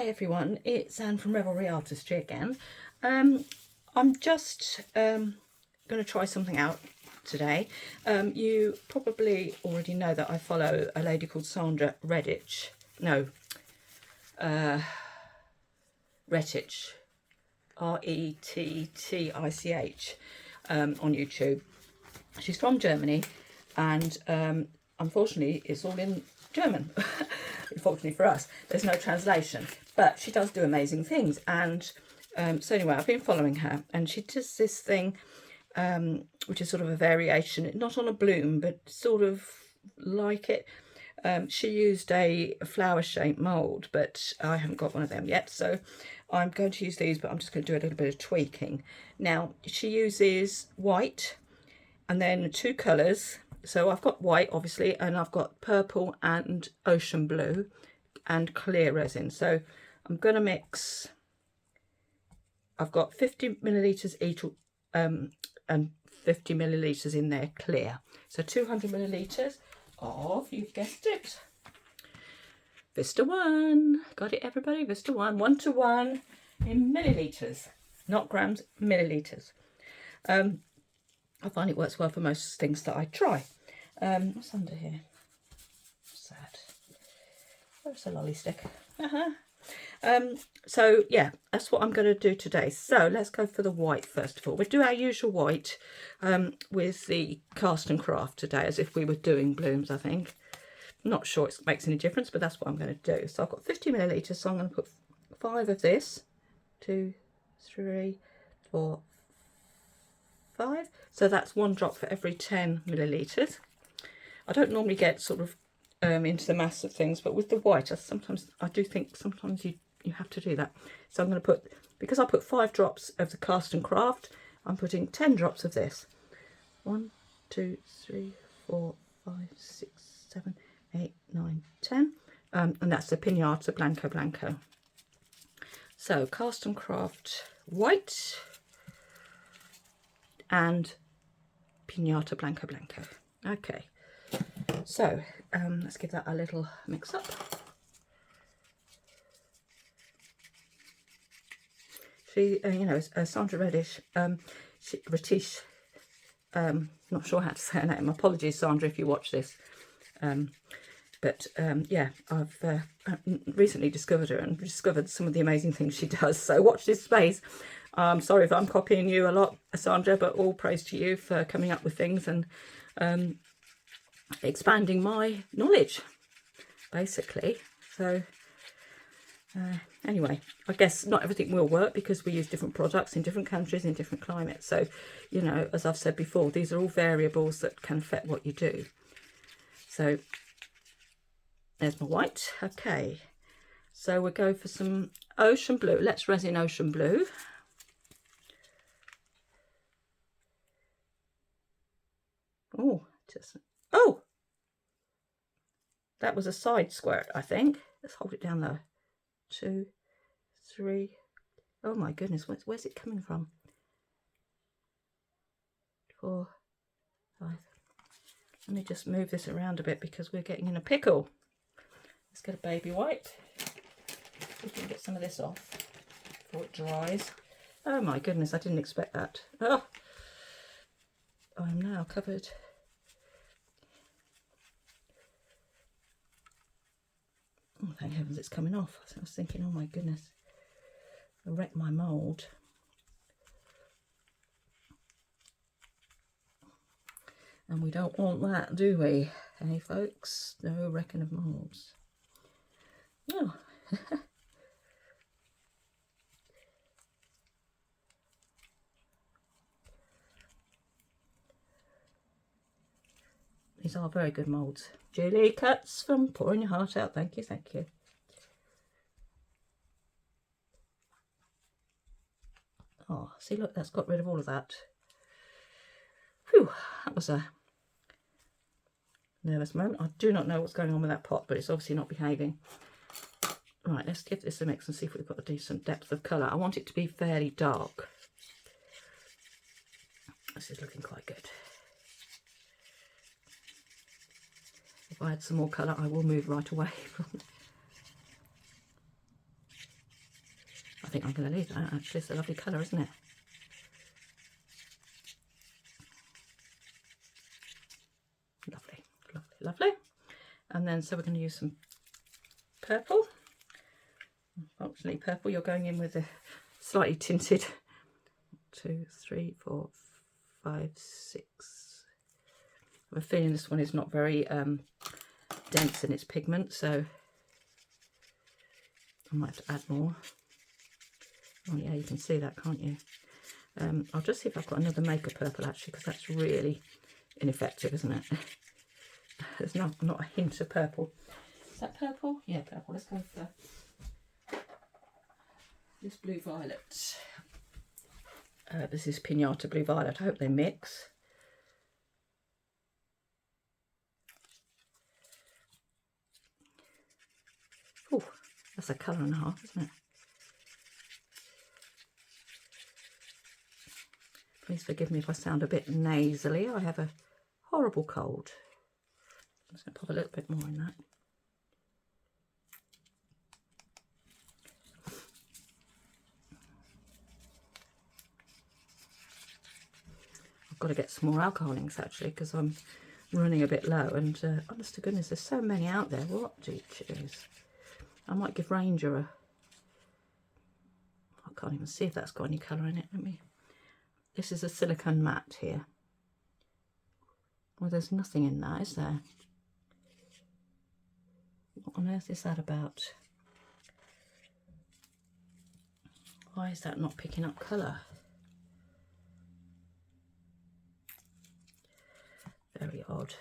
Hi everyone, it's Anne from Revelry Artistry again. I'm just going to try something out today. You probably already know that I follow a lady called Sandra Rettich. Rettich, Rettich, on YouTube. She's from Germany, and unfortunately it's all in German. Unfortunately for us, there's no translation, but she does do amazing things. And so anyway, I've been following her, and she does this thing which is sort of a variation, not on a bloom, but sort of like it. She used a flower shaped mould, but I haven't got one of them yet, so I'm going to use these, but I'm just going to do a little bit of tweaking. Now, she uses white and then two colours. So I've got white, obviously, and I've got purple and ocean blue and clear resin. So I'm going to mix, I've got 50 millilitres each, and 50 millilitres in there clear. So 200 millilitres of, you've guessed it, Vista 1. Got it, everybody? Vista 1, 1:1 in millilitres, not grams, millilitres. I find it works well for most things that I try. What's under here? Sad. Where's the lolly stick? So yeah, that's what I'm going to do today. So let's go for the white first of all. We'll do our usual white with the cast and craft today, as if we were doing blooms, I think. Not sure it makes any difference, but that's what I'm going to do. So I've got 50 millilitres, so I'm going to put 5 of this. 2, 3, 4, 5. So that's 1 drop for every 10 millilitres. I don't normally get sort of into the mass of things, but with the white, I do think sometimes you have to do that. So I'm going to put, because I put 5 drops of the cast and craft, I'm putting 10 drops of this. 1, 2, 3, 4, 5, 6, 7, 8, 9, 10. And that's the Pinata Blanco Blanco. So cast and craft white and Pinata Blanco Blanco. Okay, so let's give that a little mix up. She, Sandra Rettich, not sure how to say her name. Apologies, Sandra, if you watch this. Yeah, I've recently discovered her and discovered some of the amazing things she does. So watch this space. I'm sorry if I'm copying you a lot, Sandra, but all praise to you for coming up with things and expanding my knowledge, basically. So anyway, I guess not everything will work because we use different products in different countries, in different climates. So, you know, as I've said before, these are all variables that can affect what you do. So there's my white. Okay, so we'll go for some ocean blue. Let's resin ocean blue. Oh, that was a side squirt, I think. Let's hold it down low. 2, 3. Oh my goodness, where's it coming from? 4, 5. Let me just move this around a bit because we're getting in a pickle. Let's get a baby wipe. We can get some of this off before it dries. Oh my goodness, I didn't expect that. Oh, I'm now covered. Oh, thank heavens it's coming off. I was thinking, oh my goodness, I wrecked my mould. And we don't want that, do we? Hey folks, no wrecking of moulds. Oh. These are very good moulds. Julie Cuts from Pouring Your Heart Out. Thank you, thank you. Oh, see, look, that's got rid of all of that. Whew, that was a nervous moment. I do not know what's going on with that pot, but it's obviously not behaving. Right, let's give this a mix and see if we've got a decent depth of colour. I want it to be fairly dark. This is looking quite good. If I add some more colour, I will move right away from think I'm going to leave that, actually. It's a lovely colour, isn't it? Lovely, lovely, lovely. And then, so we're going to use some purple. Unfortunately, purple, you're going in with a slightly tinted 2, 3, 4, 5, 6. I have a feeling this one is not very dense in its pigment, so I might have to add more. Oh yeah, you can see that, can't you? I'll just see if I've got another Maker purple, actually, because that's really ineffective, isn't it? There's not a hint of purple. Is that purple? Yeah, purple. Let's go for this blue violet. This is Pinata Blue Violet. I hope they mix. Oh, that's a colour and a half, isn't it? Please forgive me if I sound a bit nasally. I have a horrible cold. I'm just going to pop a little bit more in that. I've got to get some more alcohol inks, actually, because I'm running a bit low, and honest to goodness, there's so many out there. What do you choose? I might give Ranger a... I can't even see if that's got any colour in it. Let me... This is a silicone matte here. Well, there's nothing in that, is there? What on earth is that about? Why is that not picking up colour? Very odd.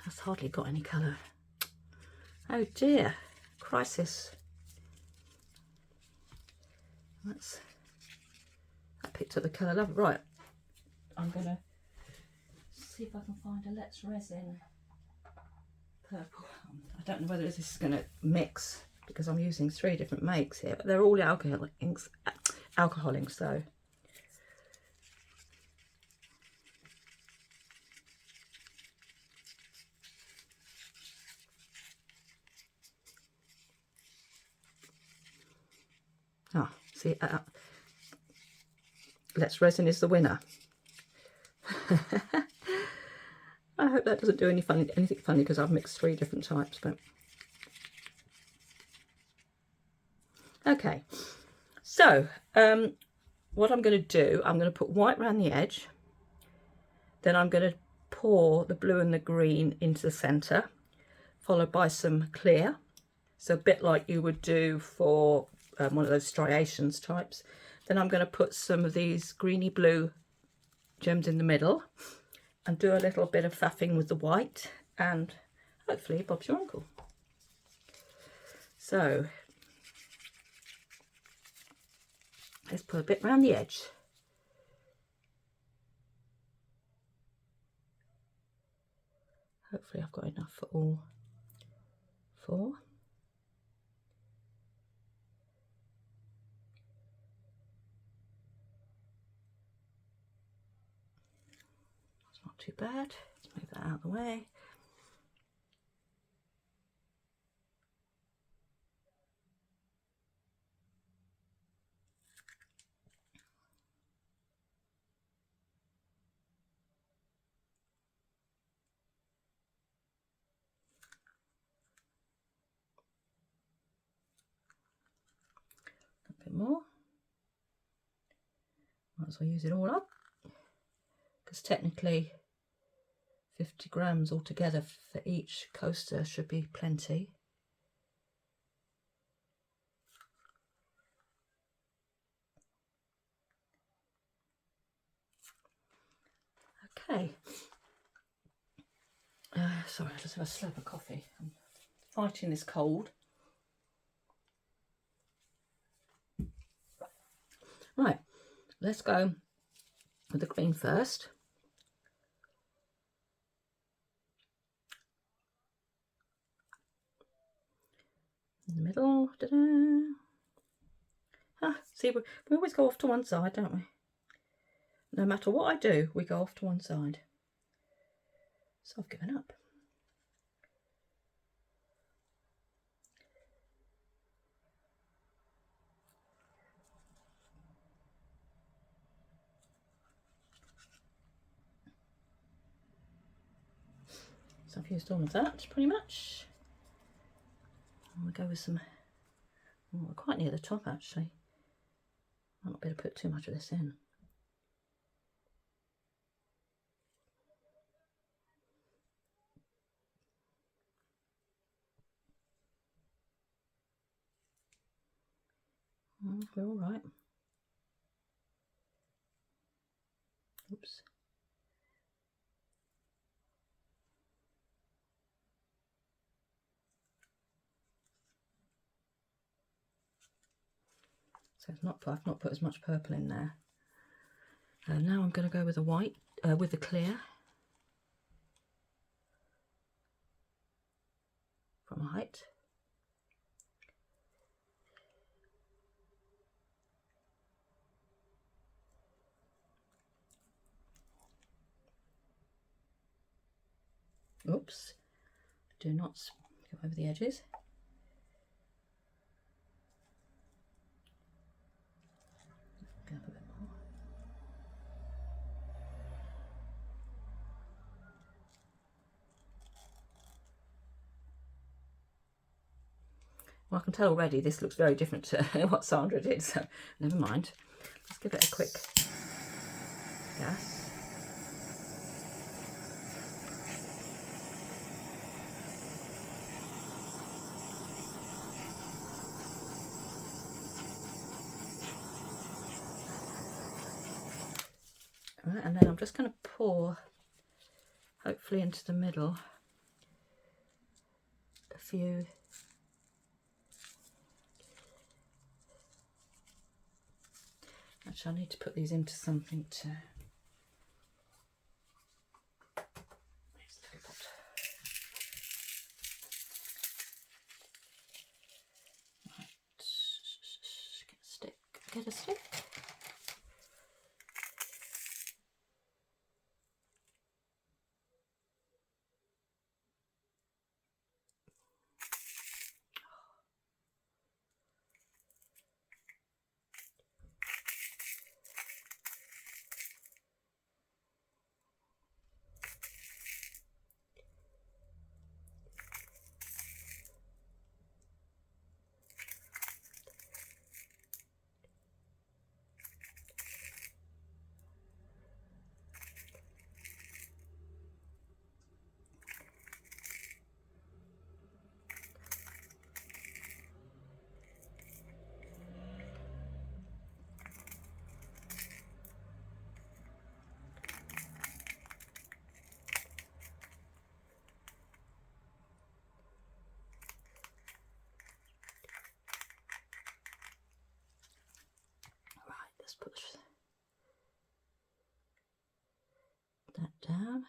That's hardly got any colour. Oh dear, crisis. I picked up the colour. Love. Right, I'm going to see if I can find a Let's Resin purple. I don't know whether this is going to mix because I'm using 3 different makes here, but they're all alcohol inks though. Ah, see, Let's Resin is the winner. I hope that doesn't do anything funny because I've mixed 3 different types. But okay, so what I'm going to do, I'm going to put white around the edge. Then I'm going to pour the blue and the green into the centre, followed by some clear. So a bit like you would do for one of those striations types. Then I'm going to put some of these greeny blue gems in the middle and do a little bit of faffing with the white, and hopefully Bob's your uncle. So let's put a bit around the edge. Hopefully I've got enough for all 4. That's not too bad. Let's move that out of the way. A bit more. Might as well use it all up, because technically 50 grams altogether for each coaster should be plenty. Okay. Sorry, I just have a slurp of coffee. I'm fighting this cold. Right, let's go with the green first. In the middle. Ta-da. Ah, see, we always go off to one side, don't we? No matter what I do, we go off to one side. So I've given up. So I've used all of that pretty much. And we'll go with some, well, we're quite near the top actually. Might not be able to put too much of this in. We're all right. Oops. So it's not, I've not put as much purple in there. Now I'm going to go with the white, with the clear from height. Oops, do not go over the edges. Go up a bit more. Well, I can tell already this looks very different to what Sandra did, so never mind. Let's give it a quick gas. All right, and then I'm just going to pour, hopefully into the middle, a few actually I need to put these into something to right. Get a stick. Let's put that down.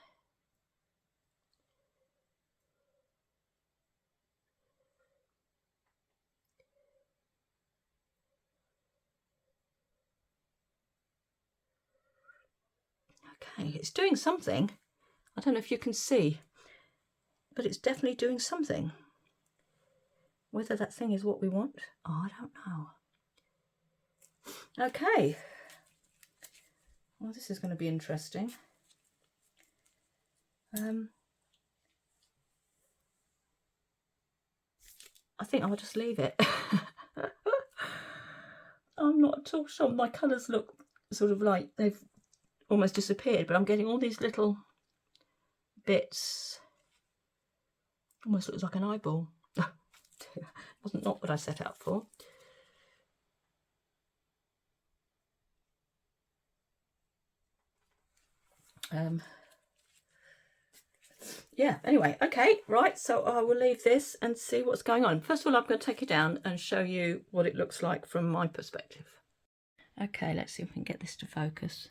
Okay, it's doing something. I don't know if you can see, but it's definitely doing something. Whether that thing is what we want, oh, I don't know. Okay. Well, this is going to be interesting. I think I'll just leave it. I'm not at all sure. My colours look sort of like they've almost disappeared, but I'm getting all these little bits. Almost looks like an eyeball. Wasn't not what I set out for. Yeah, anyway, okay, right, so I will leave this and see what's going on. First of all, I'm going to take it down and show you what it looks like from my perspective. Okay, let's see if we can get this to focus.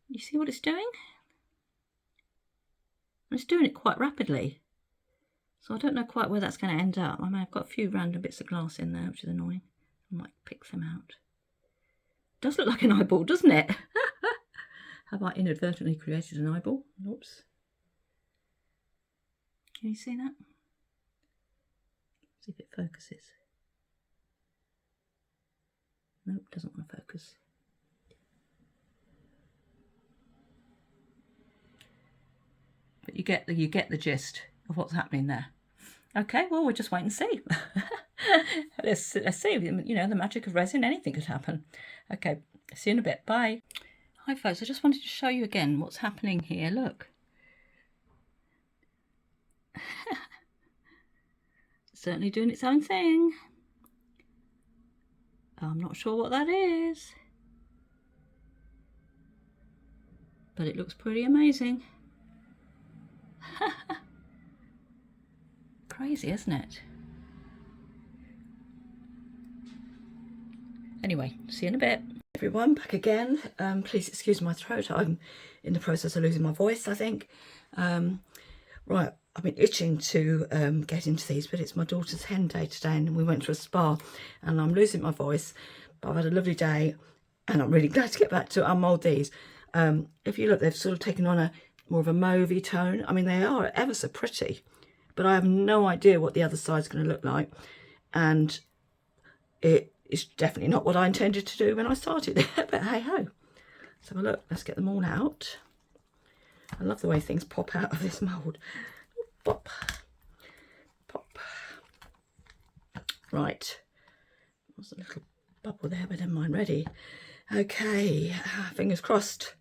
You see what it's doing? It's doing it quite rapidly. So I don't know quite where that's going to end up. I mean, I've got a few random bits of glass in there, which is annoying. I might pick them out. Does look like an eyeball, doesn't it? Have I inadvertently created an eyeball? Oops. Can you see that? See if it focuses. Nope, doesn't want to focus. But you get the gist of what's happening there. Okay, well, we'll just wait and see. let's see. You know, the magic of resin, anything could happen. Okay, see you in a bit. Bye. Hi folks, I just wanted to show you again what's happening here. Look. Certainly doing its own thing. I'm not sure what that is. But it looks pretty amazing. Crazy, isn't it? Anyway, see you in a bit. Everyone, back again. Please excuse my throat. I'm in the process of losing my voice, I think. Right, I've been itching to get into these, but it's my daughter's hen day today and we went to a spa and I'm losing my voice. But I've had a lovely day and I'm really glad to get back to unmould these. If you look, they've sort of taken on a more of a mauvey tone. I mean, they are ever so pretty, but I have no idea what the other side's going to look like. And it is definitely not what I intended to do when I started, but hey ho. Let's have a look. Let's get them all out. I love the way things pop out of this mould. Pop. Pop. Right. There's a little bubble there, but never mind. Ready. Okay. Fingers crossed.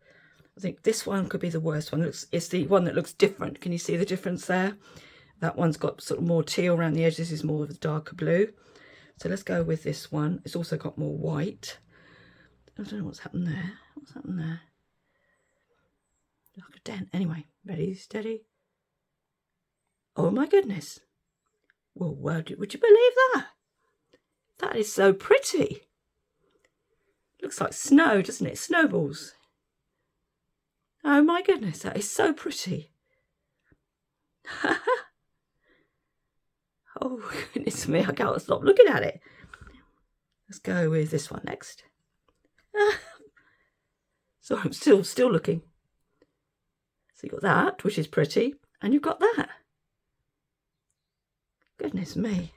I think this one could be the worst one. It's the one that looks different. Can you see the difference there? That one's got sort of more teal around the edge. This is more of a darker blue. So let's go with this one. It's also got more white. I don't know what's happened there. What's happened there? Like a dent. Anyway, ready, steady. Oh my goodness. Well, would you believe that? That is so pretty. Looks like snow, doesn't it? Snowballs. Oh my goodness, that is so pretty. Oh goodness me, I can't stop looking at it. Let's go with this one next. So I'm still looking. So you've got that, which is pretty, and you've got that. Goodness me.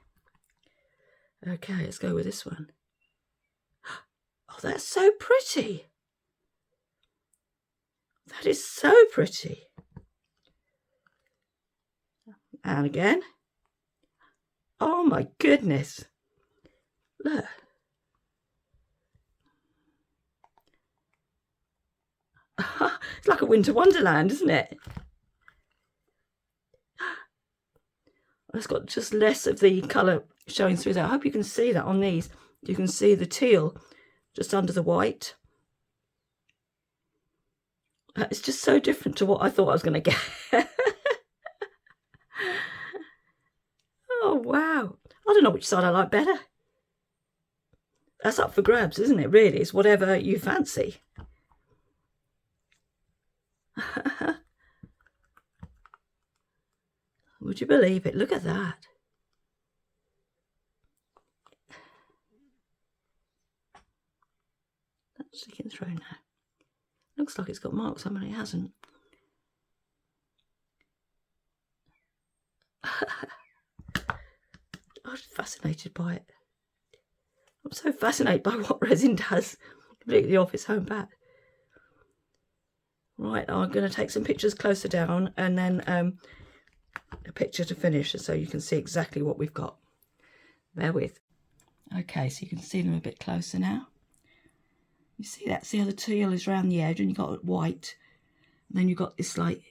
Okay, let's go with this one. Oh, that's so pretty. That is so pretty. And again. Oh my goodness. Look. It's like a winter wonderland, isn't it? It's got just less of the colour showing through there. I hope you can see that on these. You can see the teal just under the white. It's just so different to what I thought I was going to get. Oh, wow. I don't know which side I like better. That's up for grabs, isn't it, really? It's whatever you fancy. Would you believe it? Look at that. That's sticking through now. Looks like it's got marks on, but it hasn't. I'm fascinated by it. I'm so fascinated by what resin does. Completely off its own bat. Right, I'm going to take some pictures closer down and then a picture to finish so you can see exactly what we've got. Bear with. Okay, so you can see them a bit closer now. You see that? See how the teal is around the edge and you've got white. And then you've got this like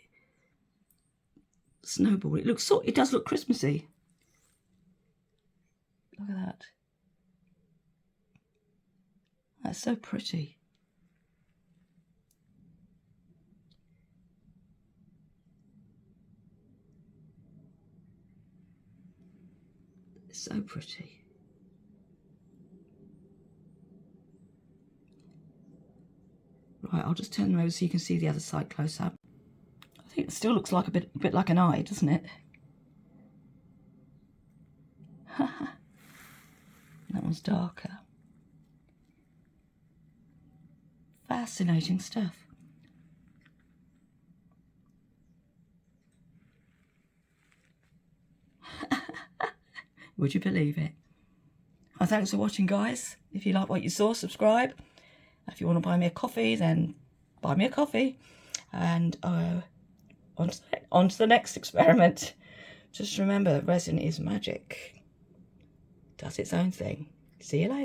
snowball. It does look Christmassy. Look at that. That's so pretty. It's so pretty. Right, I'll just turn them over so you can see the other side close up. I think it still looks like a bit like an eye, doesn't it? That one's darker. Fascinating stuff. Would you believe it? Well, thanks for watching, guys. If you like what you saw, subscribe. If you want to buy me a coffee, then buy me a coffee. And on to the next experiment. Just remember, resin is magic. Does its own thing. See you later.